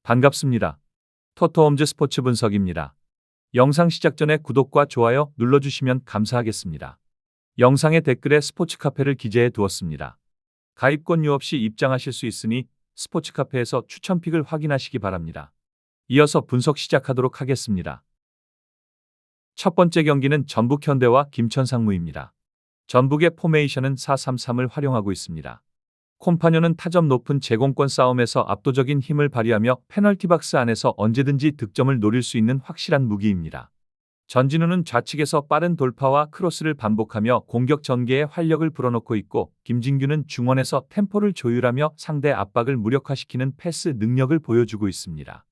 반갑습니다. 토토홈즈 스포츠 분석입니다. 영상 시작 전에 구독과 좋아요 눌러주시면 감사하겠습니다. 영상의 댓글에 스포츠 카페를 기재해 두었습니다. 가입권료 없이 입장하실 수 있으니 스포츠 카페에서 추천픽을 확인하시기 바랍니다. 이어서 분석 시작하도록 하겠습니다. 첫 번째 경기는 전북 현대와 김천 상무입니다. 전북의 포메이션은 4-3-3을 활용하고 있습니다. 콤파뇨는 타점 높은 제공권 싸움에서 압도적인 힘을 발휘하며 페널티 박스 안에서 언제든지 득점을 노릴 수 있는 확실한 무기입니다. 전진우는 좌측에서 빠른 돌파와 크로스를 반복하며 공격 전개에 활력을 불어넣고 있고, 김진규는 중원에서 템포를 조율하며 상대 압박을 무력화시키는 패스 능력을 보여주고 있습니다.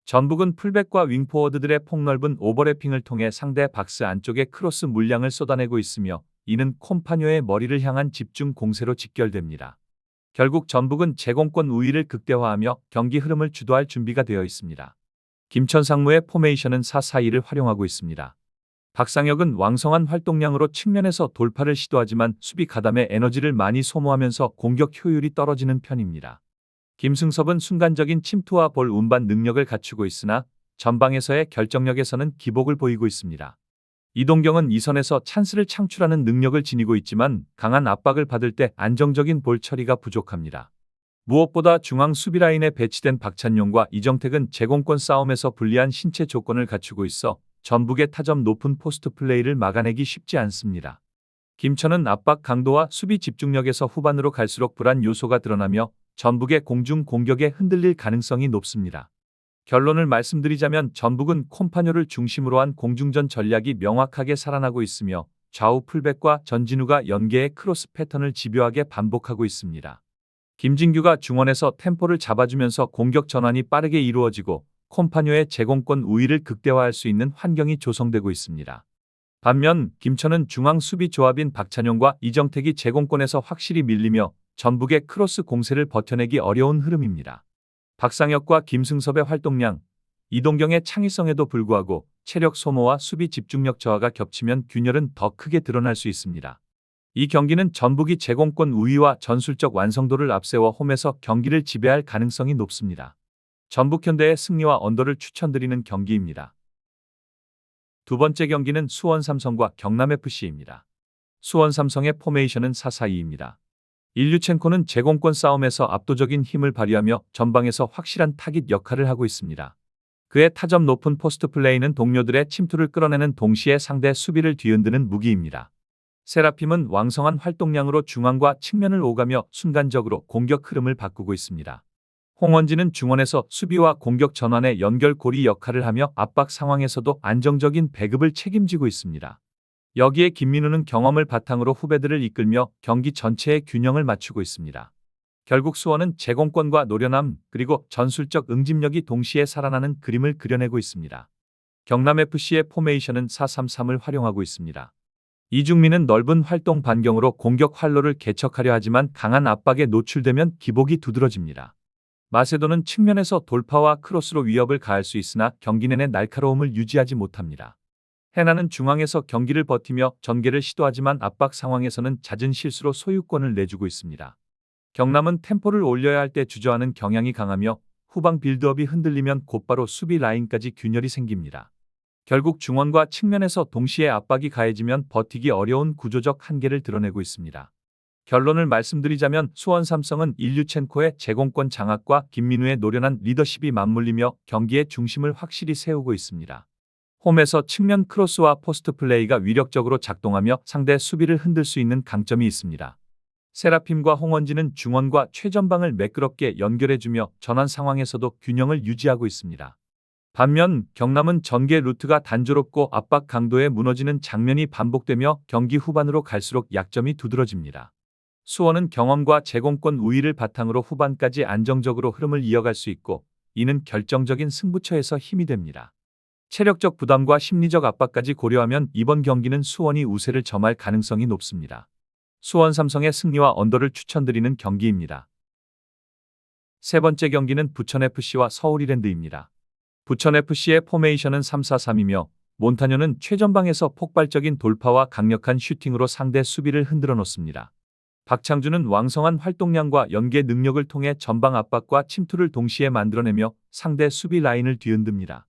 전북은 풀백과 윙포워드들의 폭넓은 오버래핑을 통해 상대 박스 안쪽에 크로스 물량을 쏟아내고 있으며, 이는 콤파뇨의 머리를 향한 집중 공세로 직결됩니다. 결국 전북은 제공권 우위를 극대화하며 경기 흐름을 주도할 준비가 되어 있습니다. 김천 상무의 포메이션은 4-4-2를 활용하고 있습니다. 박상혁은 왕성한 활동량으로 측면에서 돌파를 시도하지만 수비 가담에 에너지를 많이 소모하면서 공격 효율이 떨어지는 편입니다. 김승섭은 순간적인 침투와 볼 운반 능력을 갖추고 있으나 전방에서의 결정력에서는 기복을 보이고 있습니다. 이동경은 이선에서 찬스를 창출하는 능력을 지니고 있지만 강한 압박을 받을 때 안정적인 볼 처리가 부족합니다. 무엇보다 중앙 수비라인에 배치된 박찬용과 이정택은 제공권 싸움에서 불리한 신체 조건을 갖추고 있어 전북의 타점 높은 포스트 플레이를 막아내기 쉽지 않습니다. 김천은 압박 강도와 수비 집중력에서 후반으로 갈수록 불안 요소가 드러나며 전북의 공중 공격에 흔들릴 가능성이 높습니다. 결론을 말씀드리자면 전북은 콤파뇨를 중심으로 한 공중전 전략이 명확하게 살아나고 있으며 좌우 풀백과 전진우가 연계의 크로스 패턴을 집요하게 반복하고 있습니다. 김진규가 중원에서 템포를 잡아주면서 공격 전환이 빠르게 이루어지고 콤파뇨의 제공권 우위를 극대화할 수 있는 환경이 조성되고 있습니다. 반면 김천은 중앙 수비 조합인 박찬용과 이정택이 제공권에서 확실히 밀리며 전북의 크로스 공세를 버텨내기 어려운 흐름입니다. 박상혁과 김승섭의 활동량, 이동경의 창의성에도 불구하고 체력 소모와 수비 집중력 저하가 겹치면 균열은 더 크게 드러날 수 있습니다. 이 경기는 전북이 제공권 우위와 전술적 완성도를 앞세워 홈에서 경기를 지배할 가능성이 높습니다. 전북 현대의 승리와 언더를 추천드리는 경기입니다. 두 번째 경기는 수원 삼성과 경남FC입니다. 수원 삼성의 포메이션은 4-4-2입니다. 일류첸코는 제공권 싸움에서 압도적인 힘을 발휘하며 전방에서 확실한 타깃 역할을 하고 있습니다. 그의 타점 높은 포스트 플레이는 동료들의 침투를 끌어내는 동시에 상대 수비를 뒤흔드는 무기입니다. 세라핌은 왕성한 활동량으로 중앙과 측면을 오가며 순간적으로 공격 흐름을 바꾸고 있습니다. 홍원진은 중원에서 수비와 공격 전환의 연결고리 역할을 하며 압박 상황에서도 안정적인 배급을 책임지고 있습니다. 여기에 김민우는 경험을 바탕으로 후배들을 이끌며 경기 전체의 균형을 맞추고 있습니다. 결국 수원은 제공권과 노련함 그리고 전술적 응집력이 동시에 살아나는 그림을 그려내고 있습니다. 경남FC의 포메이션은 4-3-3을 활용하고 있습니다. 이중민은 넓은 활동 반경으로 공격 활로를 개척하려 하지만 강한 압박에 노출되면 기복이 두드러집니다. 마세도는 측면에서 돌파와 크로스로 위협을 가할 수 있으나 경기 내내 날카로움을 유지하지 못합니다. 해나는 중앙에서 경기를 버티며 전개를 시도하지만 압박 상황에서는 잦은 실수로 소유권을 내주고 있습니다. 경남은 템포를 올려야 할 때 주저하는 경향이 강하며 후방 빌드업이 흔들리면 곧바로 수비 라인까지 균열이 생깁니다. 결국 중원과 측면에서 동시에 압박이 가해지면 버티기 어려운 구조적 한계를 드러내고 있습니다. 결론을 말씀드리자면 수원 삼성은 일류첸코의 제공권 장악과 김민우의 노련한 리더십이 맞물리며 경기의 중심을 확실히 세우고 있습니다. 홈에서 측면 크로스와 포스트 플레이가 위력적으로 작동하며 상대 수비를 흔들 수 있는 강점이 있습니다. 세라핌과 홍원진은 중원과 최전방을 매끄럽게 연결해주며 전환 상황에서도 균형을 유지하고 있습니다. 반면 경남은 전개 루트가 단조롭고 압박 강도에 무너지는 장면이 반복되며 경기 후반으로 갈수록 약점이 두드러집니다. 수원은 경험과 제공권 우위를 바탕으로 후반까지 안정적으로 흐름을 이어갈 수 있고, 이는 결정적인 승부처에서 힘이 됩니다. 체력적 부담과 심리적 압박까지 고려하면 이번 경기는 수원이 우세를 점할 가능성이 높습니다. 수원 삼성의 승리와 언더를 추천드리는 경기입니다. 세 번째 경기는 부천FC와 서울이랜드입니다. 부천FC의 포메이션은 3-4-3이며 몬타뇨는 최전방에서 폭발적인 돌파와 강력한 슈팅으로 상대 수비를 흔들어 놓습니다. 박창준은 왕성한 활동량과 연계 능력을 통해 전방 압박과 침투를 동시에 만들어내며 상대 수비 라인을 뒤흔듭니다.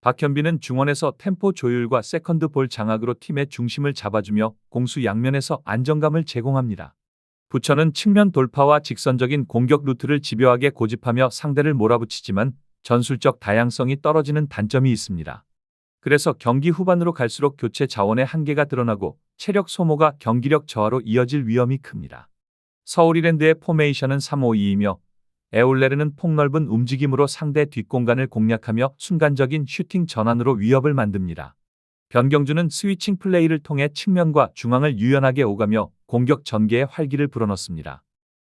박현빈은 중원에서 템포 조율과 세컨드 볼 장악으로 팀의 중심을 잡아주며 공수 양면에서 안정감을 제공합니다. 부천은 측면 돌파와 직선적인 공격 루트를 집요하게 고집하며 상대를 몰아붙이지만 전술적 다양성이 떨어지는 단점이 있습니다. 그래서 경기 후반으로 갈수록 교체 자원의 한계가 드러나고 체력 소모가 경기력 저하로 이어질 위험이 큽니다. 서울 이랜드의 포메이션은 3-5-2이며 에올레르는 폭넓은 움직임으로 상대 뒷공간을 공략하며 순간적인 슈팅 전환으로 위협을 만듭니다. 변경주는 스위칭 플레이를 통해 측면과 중앙을 유연하게 오가며 공격 전개에 활기를 불어넣습니다.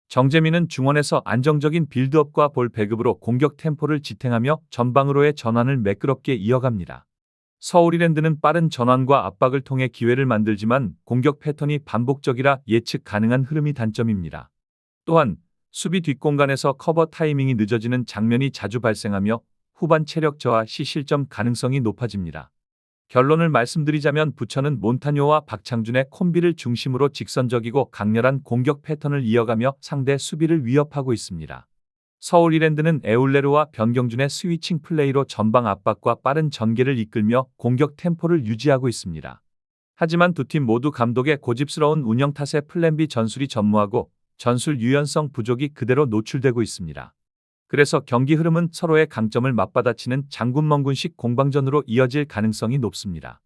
정재민은 중원에서 안정적인 빌드업과 볼 배급으로 공격 템포를 지탱하며 전방으로의 전환을 매끄럽게 이어갑니다. 서울 이랜드는 빠른 전환과 압박을 통해 기회를 만들지만 공격 패턴이 반복적이라 예측 가능한 흐름이 단점입니다. 또한 수비 뒷공간에서 커버 타이밍이 늦어지는 장면이 자주 발생하며 후반 체력 저하 시 실점 가능성이 높아집니다. 결론을 말씀드리자면 부천은 몬타뇨와 박창준의 콤비를 중심으로 직선적이고 강렬한 공격 패턴을 이어가며 상대 수비를 위협하고 있습니다. 서울 이랜드는 에올레르와 변경준의 스위칭 플레이로 전방 압박과 빠른 전개를 이끌며 공격 템포를 유지하고 있습니다. 하지만 두 팀 모두 감독의 고집스러운 운영 탓에 플랜 B 전술이 전무하고 전술 유연성 부족이 그대로 노출되고 있습니다. 그래서 경기 흐름은 서로의 강점을 맞받아치는 장군멍군식 공방전으로 이어질 가능성이 높습니다.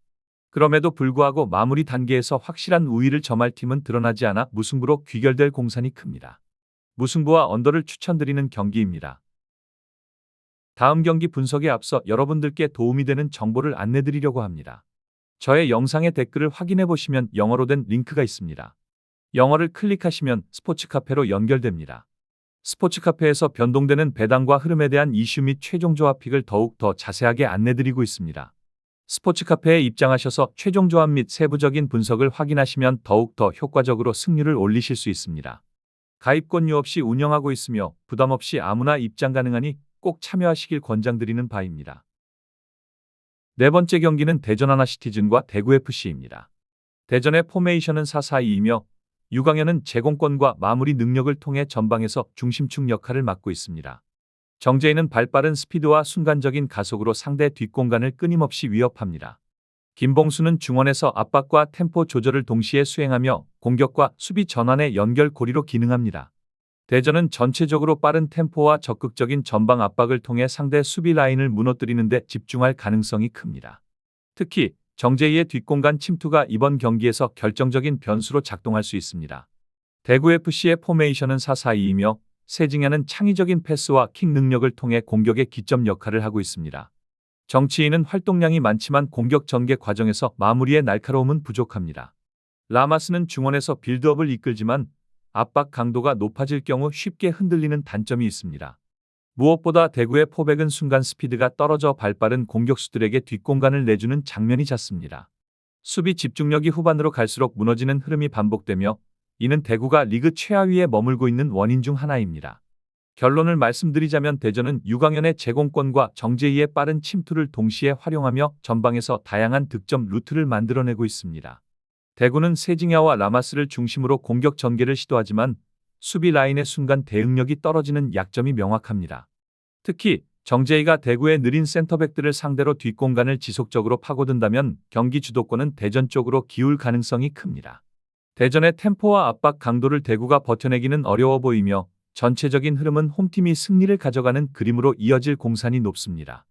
그럼에도 불구하고 마무리 단계에서 확실한 우위를 점할 팀은 드러나지 않아 무승부로 귀결될 공산이 큽니다. 무승부와 언더를 추천드리는 경기입니다. 다음 경기 분석에 앞서 여러분들께 도움이 되는 정보를 안내드리려고 합니다. 저의 영상의 댓글을 확인해 보시면 영어로 된 링크가 있습니다. 영어를 클릭하시면 스포츠 카페로 연결됩니다. 스포츠 카페에서 변동되는 배당과 흐름에 대한 이슈 및 최종 조합 픽을 더욱 더 자세하게 안내드리고 있습니다. 스포츠 카페에 입장하셔서 최종 조합 및 세부적인 분석을 확인하시면 더욱 더 효과적으로 승률을 올리실 수 있습니다. 가입권료 없이 운영하고 있으며 부담 없이 아무나 입장 가능하니 꼭 참여하시길 권장드리는 바입니다. 네 번째 경기는 대전 하나시티즌과 대구FC입니다. 대전의 포메이션은 4-4-2이며 유강현은 제공권과 마무리 능력을 통해 전방에서 중심축 역할을 맡고 있습니다. 정재인은 발빠른 스피드와 순간적인 가속으로 상대 뒷공간을 끊임없이 위협합니다. 김봉수는 중원에서 압박과 템포 조절을 동시에 수행하며 공격과 수비 전환의 연결고리로 기능합니다. 대전은 전체적으로 빠른 템포와 적극적인 전방 압박을 통해 상대 수비 라인을 무너뜨리는 데 집중할 가능성이 큽니다. 특히 정재희의 뒷공간 침투가 이번 경기에서 결정적인 변수로 작동할 수 있습니다. 대구FC의 포메이션은 4-4-2이며 세징야는 창의적인 패스와 킥 능력을 통해 공격의 기점 역할을 하고 있습니다. 정치인은 활동량이 많지만 공격 전개 과정에서 마무리의 날카로움은 부족합니다. 라마스는 중원에서 빌드업을 이끌지만 압박 강도가 높아질 경우 쉽게 흔들리는 단점이 있습니다. 무엇보다 대구의 포백은 순간 스피드가 떨어져 발빠른 공격수들에게 뒷공간을 내주는 장면이 잦습니다. 수비 집중력이 후반으로 갈수록 무너지는 흐름이 반복되며 이는 대구가 리그 최하위에 머물고 있는 원인 중 하나입니다. 결론을 말씀드리자면 대전은 유강현의 제공권과 정재희의 빠른 침투를 동시에 활용하며 전방에서 다양한 득점 루트를 만들어내고 있습니다. 대구는 세징야와 라마스를 중심으로 공격 전개를 시도하지만 수비 라인의 순간 대응력이 떨어지는 약점이 명확합니다. 특히 정재희가 대구의 느린 센터백들을 상대로 뒷공간을 지속적으로 파고든다면 경기 주도권은 대전 쪽으로 기울 가능성이 큽니다. 대전의 템포와 압박 강도를 대구가 버텨내기는 어려워 보이며 전체적인 흐름은 홈팀이 승리를 가져가는 그림으로 이어질 공산이 높습니다.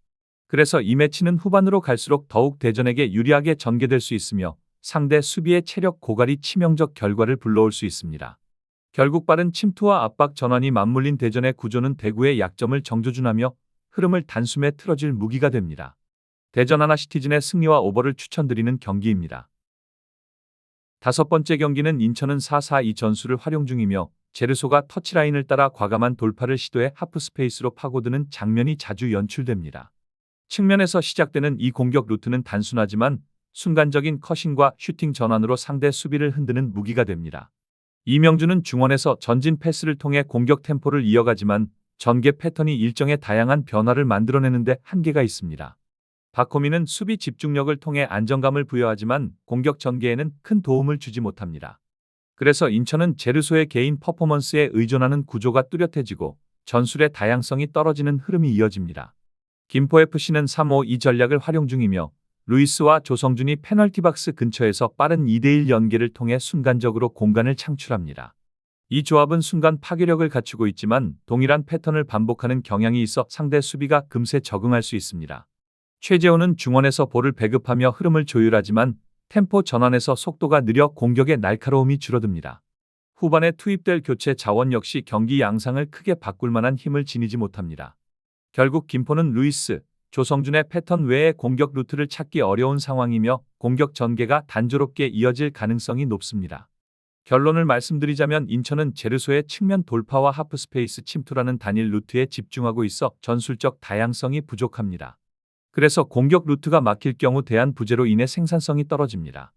그래서 이 매치는 후반으로 갈수록 더욱 대전에게 유리하게 전개될 수 있으며 상대 수비의 체력 고갈이 치명적 결과를 불러올 수 있습니다. 결국 빠른 침투와 압박 전환이 맞물린 대전의 구조는 대구의 약점을 정조준하며 흐름을 단숨에 틀어질 무기가 됩니다. 대전 하나시티즌의 승리와 오버를 추천드리는 경기입니다. 다섯 번째 경기는 인천은 4-4-2 전술을 활용 중이며 제르소가 터치라인을 따라 과감한 돌파를 시도해 하프스페이스로 파고드는 장면이 자주 연출됩니다. 측면에서 시작되는 이 공격 루트는 단순하지만 순간적인 커싱과 슈팅 전환으로 상대 수비를 흔드는 무기가 됩니다. 이명주는 중원에서 전진 패스를 통해 공격 템포를 이어가지만 전개 패턴이 일정의 다양한 변화를 만들어내는데 한계가 있습니다. 박호민은 수비 집중력을 통해 안정감을 부여하지만 공격 전개에는 큰 도움을 주지 못합니다. 그래서 인천은 제르소의 개인 퍼포먼스에 의존하는 구조가 뚜렷해지고 전술의 다양성이 떨어지는 흐름이 이어집니다. 김포FC는 3-5-2 전략을 활용 중이며 루이스와 조성준이 페널티 박스 근처에서 빠른 2대1 연계를 통해 순간적으로 공간을 창출합니다. 이 조합은 순간 파괴력을 갖추고 있지만 동일한 패턴을 반복하는 경향이 있어 상대 수비가 금세 적응할 수 있습니다. 최재호는 중원에서 볼을 배급하며 흐름을 조율하지만 템포 전환에서 속도가 느려 공격의 날카로움이 줄어듭니다. 후반에 투입될 교체 자원 역시 경기 양상을 크게 바꿀 만한 힘을 지니지 못합니다. 결국 김포는 루이스, 조성준의 패턴 외의 공격 루트를 찾기 어려운 상황이며 공격 전개가 단조롭게 이어질 가능성이 높습니다. 결론을 말씀드리자면 인천은 제르소의 측면 돌파와 하프스페이스 침투라는 단일 루트에 집중하고 있어 전술적 다양성이 부족합니다. 그래서 공격 루트가 막힐 경우 대안 부재로 인해 생산성이 떨어집니다.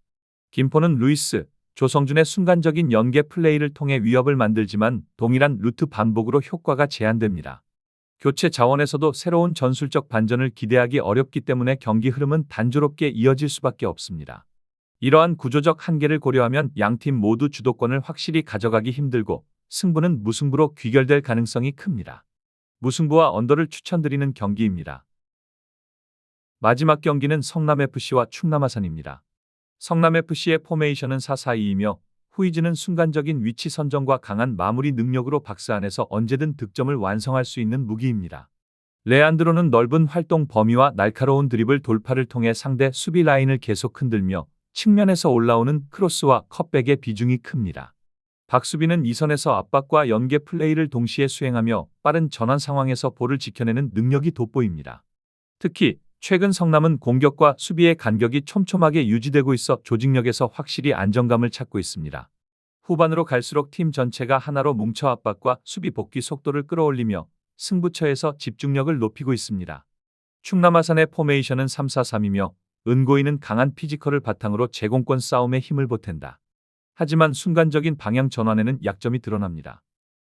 김포는 루이스, 조성준의 순간적인 연계 플레이를 통해 위협을 만들지만 동일한 루트 반복으로 효과가 제한됩니다. 교체 자원에서도 새로운 전술적 반전을 기대하기 어렵기 때문에 경기 흐름은 단조롭게 이어질 수밖에 없습니다. 이러한 구조적 한계를 고려하면 양팀 모두 주도권을 확실히 가져가기 힘들고 승부는 무승부로 귀결될 가능성이 큽니다. 무승부와 언더를 추천드리는 경기입니다. 마지막 경기는 성남FC와 충남아산입니다. 성남FC의 포메이션은 4-4-2이며 후이즈는 순간적인 위치 선정과 강한 마무리 능력으로 박스 안에서 언제든 득점을 완성할 수 있는 무기입니다. 레안드로는 넓은 활동 범위와 날카로운 드리블 돌파를 통해 상대 수비 라인을 계속 흔들며 측면에서 올라오는 크로스와 컷백의 비중이 큽니다. 박수빈은 이선에서 압박과 연계 플레이를 동시에 수행하며 빠른 전환 상황에서 볼을 지켜내는 능력이 돋보입니다. 특히 최근 성남은 공격과 수비의 간격이 촘촘하게 유지되고 있어 조직력에서 확실히 안정감을 찾고 있습니다. 후반으로 갈수록 팀 전체가 하나로 뭉쳐 압박과 수비 복귀 속도를 끌어올리며 승부처에서 집중력을 높이고 있습니다. 충남아산의 포메이션은 3-4-3이며 은고이는 강한 피지컬을 바탕으로 제공권 싸움에 힘을 보탠다. 하지만 순간적인 방향 전환에는 약점이 드러납니다.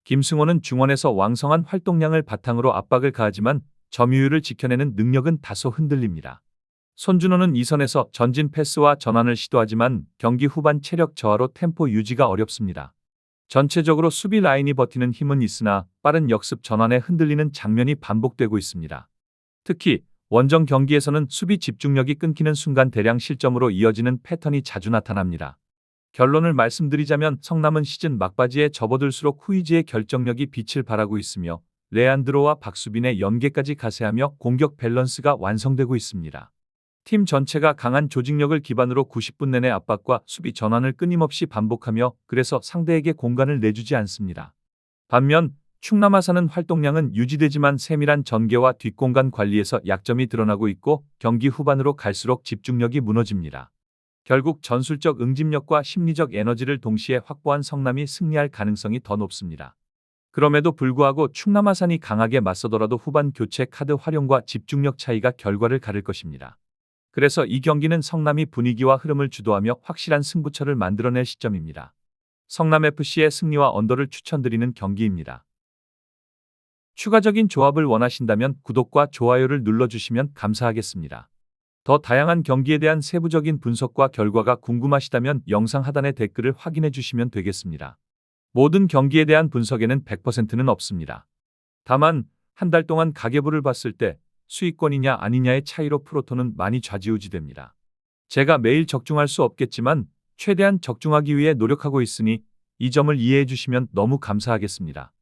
김승호는 중원에서 왕성한 활동량을 바탕으로 압박을 가하지만 점유율을 지켜내는 능력은 다소 흔들립니다. 손준호는 이선에서 전진 패스와 전환을 시도하지만 경기 후반 체력 저하로 템포 유지가 어렵습니다. 전체적으로 수비 라인이 버티는 힘은 있으나 빠른 역습 전환에 흔들리는 장면이 반복되고 있습니다. 특히 원정 경기에서는 수비 집중력이 끊기는 순간 대량 실점으로 이어지는 패턴이 자주 나타납니다. 결론을 말씀드리자면 성남은 시즌 막바지에 접어들수록 후이지의 결정력이 빛을 발하고 있으며 레안드로와 박수빈의 연계까지 가세하며 공격 밸런스가 완성되고 있습니다. 팀 전체가 강한 조직력을 기반으로 90분 내내 압박과 수비 전환을 끊임없이 반복하며 그래서 상대에게 공간을 내주지 않습니다. 반면 충남아산은 활동량은 유지되지만 세밀한 전개와 뒷공간 관리에서 약점이 드러나고 있고 경기 후반으로 갈수록 집중력이 무너집니다. 결국 전술적 응집력과 심리적 에너지를 동시에 확보한 성남이 승리할 가능성이 더 높습니다. 그럼에도 불구하고 충남아산이 강하게 맞서더라도 후반 교체 카드 활용과 집중력 차이가 결과를 가를 것입니다. 그래서 이 경기는 성남이 분위기와 흐름을 주도하며 확실한 승부처를 만들어낼 시점입니다. 성남FC의 승리와 언더를 추천드리는 경기입니다. 추가적인 조합을 원하신다면 구독과 좋아요를 눌러주시면 감사하겠습니다. 더 다양한 경기에 대한 세부적인 분석과 결과가 궁금하시다면 영상 하단의 댓글을 확인해 주시면 되겠습니다. 모든 경기에 대한 분석에는 100%는 없습니다. 다만 한 달 동안 가계부를 봤을 때 수익권이냐 아니냐의 차이로 프로토는 많이 좌지우지됩니다. 제가 매일 적중할 수 없겠지만 최대한 적중하기 위해 노력하고 있으니 이 점을 이해해 주시면 너무 감사하겠습니다.